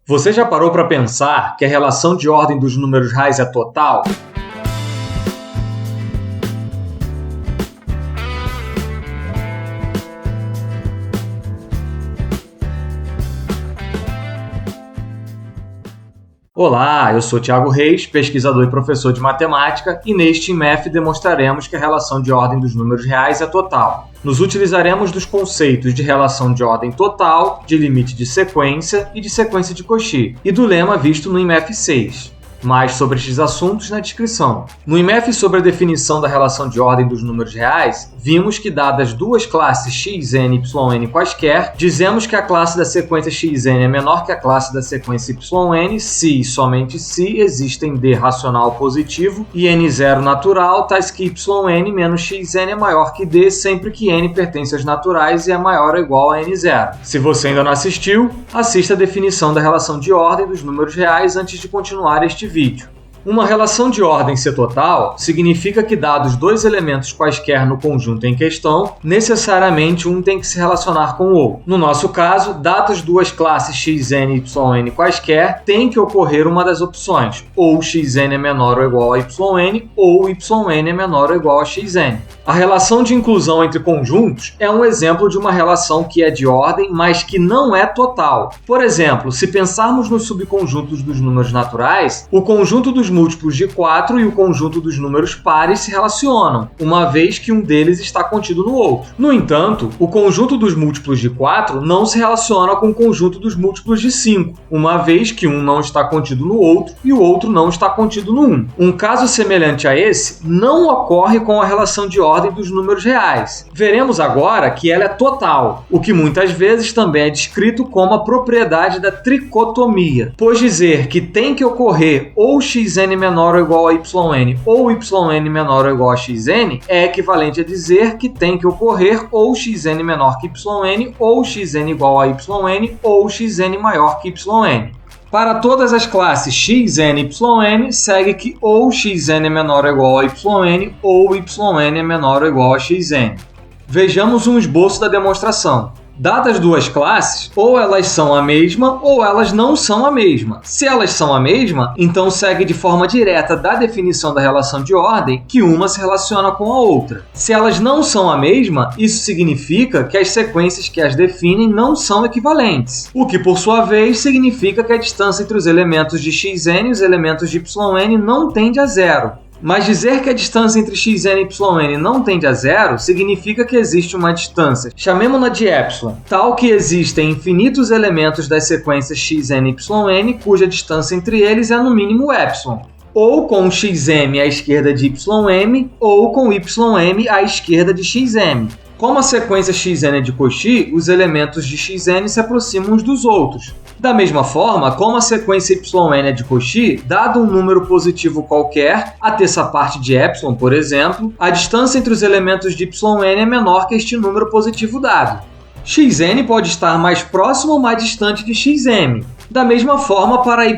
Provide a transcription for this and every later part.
Você já parou para pensar que a relação de ordem dos números reais é total? Olá, eu sou Thiago Reis, pesquisador e professor de matemática, e neste IMF demonstraremos que a relação de ordem dos números reais é total. Nos utilizaremos dos conceitos de relação de ordem total, de limite de sequência e de sequência de Cauchy, e do lema visto no IMF 6. Mais sobre estes assuntos na descrição. No IMF sobre a definição da relação de ordem dos números reais, vimos que dadas duas classes xn e yn quaisquer, dizemos que a classe da sequência xn é menor que a classe da sequência yn se e somente se existem d racional positivo e n0 natural, tais que yn menos xn é maior que d sempre que n pertence aos naturais e é maior ou igual a n0. Se você ainda não assistiu, assista a definição da relação de ordem dos números reais antes de continuar este vídeo. Uma relação de ordem ser total significa que, dados dois elementos quaisquer no conjunto em questão, necessariamente um tem que se relacionar com o outro. No nosso caso, dadas duas classes xn e yn quaisquer, tem que ocorrer uma das opções, ou xn é menor ou igual a yn, ou yn é menor ou igual a xn. A relação de inclusão entre conjuntos é um exemplo de uma relação que é de ordem, mas que não é total. Por exemplo, se pensarmos nos subconjuntos dos números naturais, o conjunto dos múltiplos de 4 e o conjunto dos números pares se relacionam, uma vez que um deles está contido no outro. No entanto, o conjunto dos múltiplos de 4 não se relaciona com o conjunto dos múltiplos de 5, uma vez que um não está contido no outro e o outro não está contido no 1. Um caso semelhante a esse não ocorre com a relação de ordem dos números reais. Veremos agora que ela é total, o que muitas vezes também é descrito como a propriedade da tricotomia, pois dizer que tem que ocorrer ou xn menor ou igual a yn ou yn menor ou igual a xn é equivalente a dizer que tem que ocorrer ou xn menor que yn ou xn igual a yn ou xn maior que yn. Para todas as classes xn e yn, segue que ou xn é menor ou igual a yn ou yn é menor ou igual a xn. Vejamos um esboço da demonstração. Dadas duas classes, ou elas são a mesma ou elas não são a mesma. Se elas são a mesma, então segue de forma direta da definição da relação de ordem que uma se relaciona com a outra. Se elas não são a mesma, isso significa que as sequências que as definem não são equivalentes, o que por sua vez significa que a distância entre os elementos de xn e os elementos de yn não tende a zero. Mas dizer que a distância entre xn e yn não tende a zero significa que existe uma distância, chamemos-la de epsilon, tal que existem infinitos elementos das sequências xn e yn cuja distância entre eles é no mínimo epsilon, ou com xm à esquerda de ym ou com ym à esquerda de xm. Como a sequência xn é de Cauchy, os elementos de xn se aproximam uns dos outros. Da mesma forma, como a sequência yn é de Cauchy, dado um número positivo qualquer, a terça parte de epsilon, por exemplo, a distância entre os elementos de yn é menor que este número positivo dado. Xn pode estar mais próximo ou mais distante de xm. Da mesma forma para yn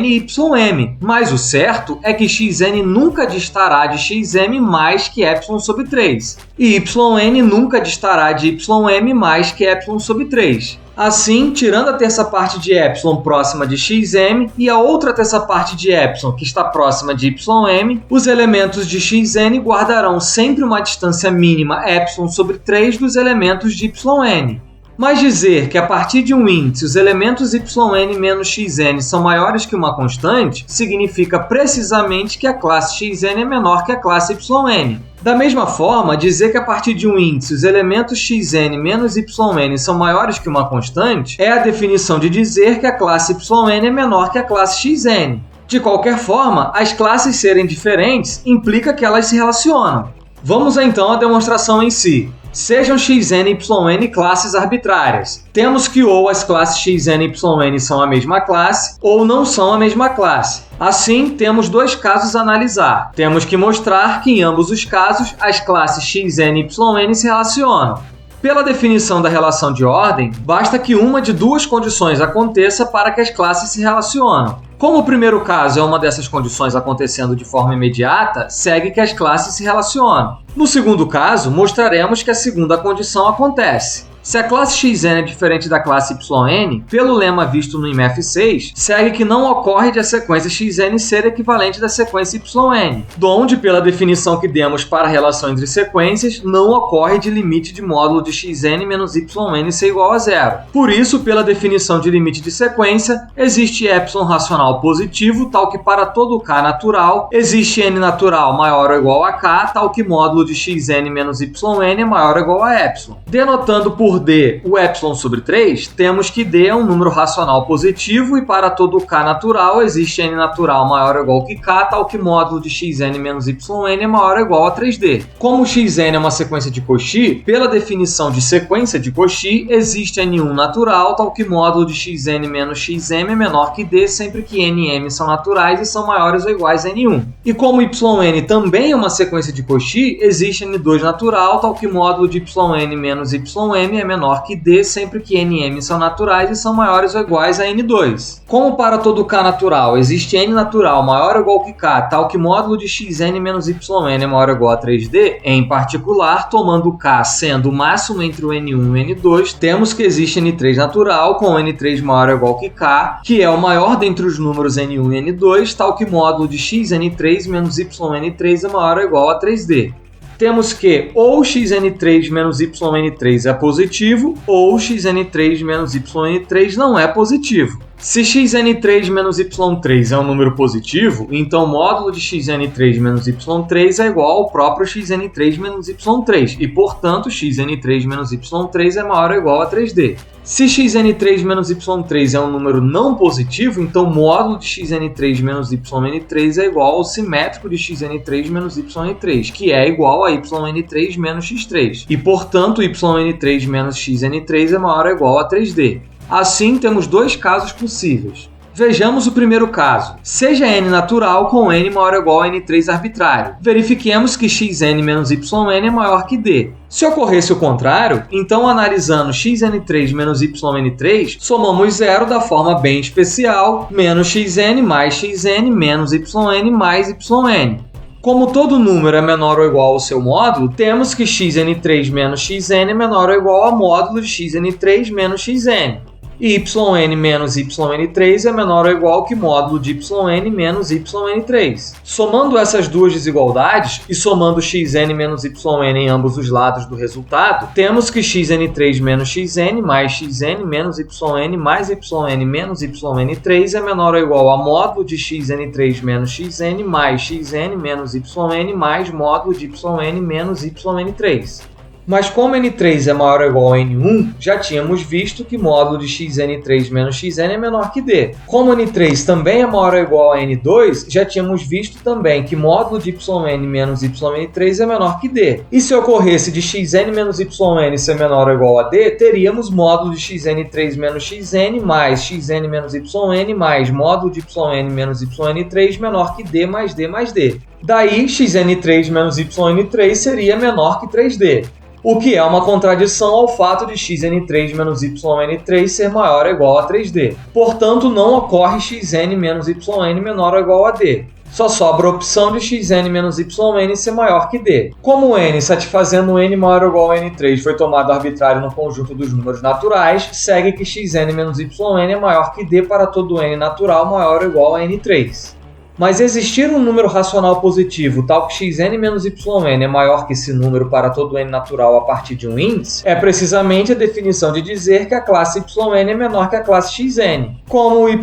e ym, mas o certo é que xn nunca distará de xm mais que epsilon sobre 3, e yn nunca distará de ym mais que epsilon sobre 3. Assim, tirando a terça parte de epsilon próxima de xm e a outra terça parte de epsilon que está próxima de ym, os elementos de xn guardarão sempre uma distância mínima epsilon sobre 3 dos elementos de yn. Mas dizer que a partir de um índice os elementos yn menos xn são maiores que uma constante significa precisamente que a classe xn é menor que a classe yn. Da mesma forma, dizer que a partir de um índice os elementos xn menos yn são maiores que uma constante é a definição de dizer que a classe yn é menor que a classe xn. De qualquer forma, as classes serem diferentes implica que elas se relacionam. Vamos então à demonstração em si. Sejam xn e yn classes arbitrárias. Temos que ou as classes xn e yn são a mesma classe, ou não são a mesma classe. Assim, temos dois casos a analisar. Temos que mostrar que em ambos os casos as classes xn e yn se relacionam. Pela definição da relação de ordem, basta que uma de duas condições aconteça para que as classes se relacionam. Como o primeiro caso é uma dessas condições acontecendo de forma imediata, segue que as classes se relacionam. No segundo caso, mostraremos que a segunda condição acontece. Se a classe Xn é diferente da classe Yn, pelo lema visto no IMF6, segue que não ocorre de a sequência Xn ser equivalente da sequência Yn, donde, pela definição que demos para a relação entre sequências, não ocorre de limite de módulo de Xn menos Yn ser igual a zero. Por isso, pela definição de limite de sequência, existe ε racional positivo, tal que para todo k natural, existe n natural maior ou igual a k, tal que módulo de Xn menos Yn é maior ou igual a ε. Denotando por D o ε sobre 3, temos que D é um número racional positivo e para todo k natural existe n natural maior ou igual que k, tal que módulo de Xn menos Yn é maior ou igual a 3D. Como Xn é uma sequência de Cauchy, pela definição de sequência de Cauchy, existe N1 natural, tal que módulo de Xn menos Xm é menor que D sempre que N e M são naturais e são maiores ou iguais a N1. E como Yn também é uma sequência de Cauchy, existe N2 natural, tal que módulo de Yn menos Ym é menor que D sempre que N e M são naturais e são maiores ou iguais a N2. Como para todo k natural existe N natural maior ou igual que k, tal que módulo de Xn menos Yn é maior ou igual a 3D, em particular, tomando k sendo o máximo entre o N1 e o N2, temos que existe N3 natural com N3 maior ou igual que k, que é o maior dentre os números N1 e N2, tal que módulo de Xn3 menos Yn3 é maior ou igual a 3D. Temos que ou Xn3 menos Yn3 é positivo, ou Xn3 menos Yn3 não é positivo. Se Xn3 menos Y3 é um número positivo, então o módulo de Xn3 menos Y3 é igual ao próprio Xn3 menos Y3, e portanto Xn3 menos Y3 é maior ou igual a 3D. Se Xn3 menos Y3 é um número não positivo, então o módulo de Xn3 menos Yn3 é igual ao simétrico de Xn3 menos Yn3, que é igual a Yn3 menos X3, e portanto Yn3 menos Xn3 é maior ou igual a 3D. Assim, temos dois casos possíveis. Vejamos o primeiro caso. Seja n natural com n maior ou igual a n3 arbitrário. Verifiquemos que xn menos yn é maior que d. Se ocorresse o contrário, então analisando xn3 menos yn3, somamos zero da forma bem especial, menos xn mais xn menos yn mais yn. Como todo número é menor ou igual ao seu módulo, temos que xn3 menos xn é menor ou igual ao módulo de xn3 menos xn. E yn menos yn3 é menor ou igual que módulo de yn menos yn3. Somando essas duas desigualdades e somando xn menos yn em ambos os lados do resultado, temos que xn3 menos xn mais xn menos yn mais yn menos yn3 é menor ou igual a módulo de xn3 menos xn mais xn menos yn mais módulo de yn menos yn3. Mas como n3 é maior ou igual a n1, já tínhamos visto que módulo de xn3 menos xn é menor que d. Como n3 também é maior ou igual a n2, já tínhamos visto também que módulo de yn menos yn3 é menor que d. E se ocorresse de xn menos yn ser menor ou igual a d, teríamos módulo de xn3 menos xn mais xn menos yn mais módulo de yn menos yn3 menor que d mais d mais d. Daí, xn3 menos yn3 seria menor que 3d. O que é uma contradição ao fato de xn3 menos yn3 ser maior ou igual a 3d. Portanto, não ocorre xn menos yn menor ou igual a d. Só sobra a opção de xn menos yn ser maior que d. Como n satisfazendo n maior ou igual a n3 foi tomado arbitrário no conjunto dos números naturais, segue que xn menos yn é maior que d para todo n natural maior ou igual a n3. Mas existir um número racional positivo tal que xn menos yn é maior que esse número para todo n natural a partir de um índice, é precisamente a definição de dizer que a classe yn é menor que a classe xn. Como yn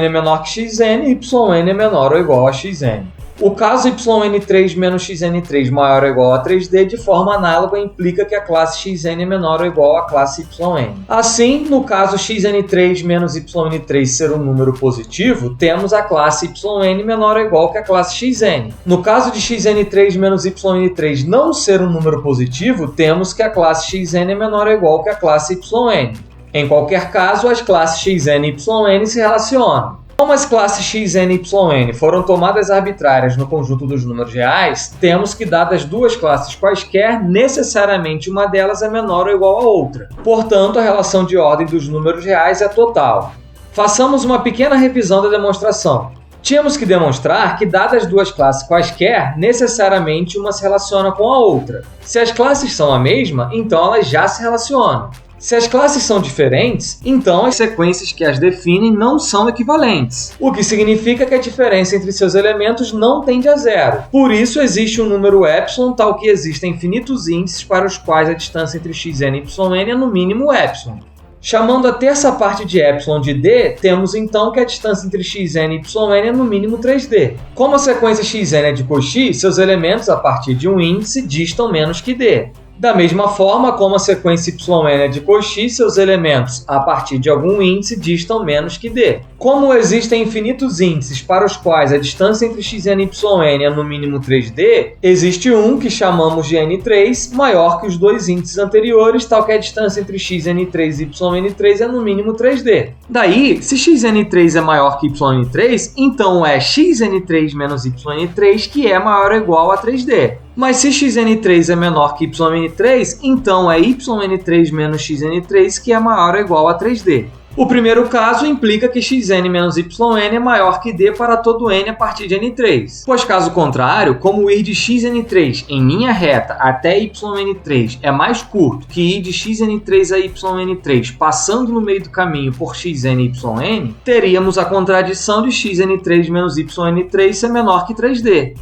é menor que xn, yn é menor ou igual a xn. O caso yn3 menos xn3 maior ou igual a 3d de forma análoga implica que a classe xn é menor ou igual à classe yn. Assim, no caso xn3 menos yn3 ser um número positivo, temos a classe yn menor ou igual que a classe xn. No caso de xn3 menos yn3 não ser um número positivo, temos que a classe xn é menor ou igual que a classe yn. Em qualquer caso, as classes xn e yn se relacionam. Como as classes xn e yn foram tomadas arbitrárias no conjunto dos números reais, temos que, dadas duas classes quaisquer, necessariamente uma delas é menor ou igual à outra. Portanto, a relação de ordem dos números reais é total. Façamos uma pequena revisão da demonstração. Tínhamos que demonstrar que, dadas duas classes quaisquer, necessariamente uma se relaciona com a outra. Se as classes são a mesma, então elas já se relacionam. Se as classes são diferentes, então as sequências que as definem não são equivalentes, o que significa que a diferença entre seus elementos não tende a zero. Por isso, existe um número epsilon tal que existem infinitos índices para os quais a distância entre xn e yn é no mínimo epsilon. Chamando a terça parte de epsilon de d, temos então que a distância entre xn e yn é no mínimo 3d. Como a sequência xn é de Cauchy, seus elementos a partir de um índice distam menos que d. Da mesma forma, como a sequência yn é de Cauchy, seus elementos, a partir de algum índice, distam menos que d. Como existem infinitos índices para os quais a distância entre xn e yn é no mínimo 3d, existe um que chamamos de n3 maior que os dois índices anteriores, tal que a distância entre xn3 e yn3 é no mínimo 3d. Daí, se xn3 é maior que yn3, então é xn3 menos yn3 que é maior ou igual a 3d. Mas se xn3 é menor que yn3, então é yn3 menos xn3 que é maior ou igual a 3d. O primeiro caso implica que xn menos yn é maior que d para todo n a partir de n3. Pois caso contrário, como ir de xn3 em linha reta até yn3 é mais curto que ir de xn3 a yn3 passando no meio do caminho por xn e yn, teríamos a contradição de xn3 menos yn3 ser menor que 3d.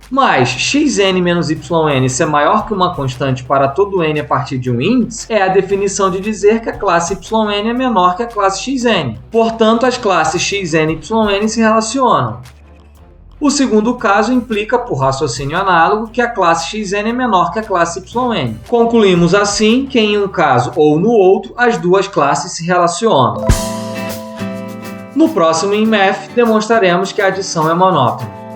Mas xn menos yn ser maior que uma constante para todo n a partir de um índice é a definição de dizer que a classe yn é menor que a classe xn. Portanto, as classes xn e yn se relacionam. O segundo caso implica, por raciocínio análogo, que a classe xn é menor que a classe yn. Concluímos assim que em um caso ou no outro, as duas classes se relacionam. No próximo InMath, demonstraremos que a adição é monótona.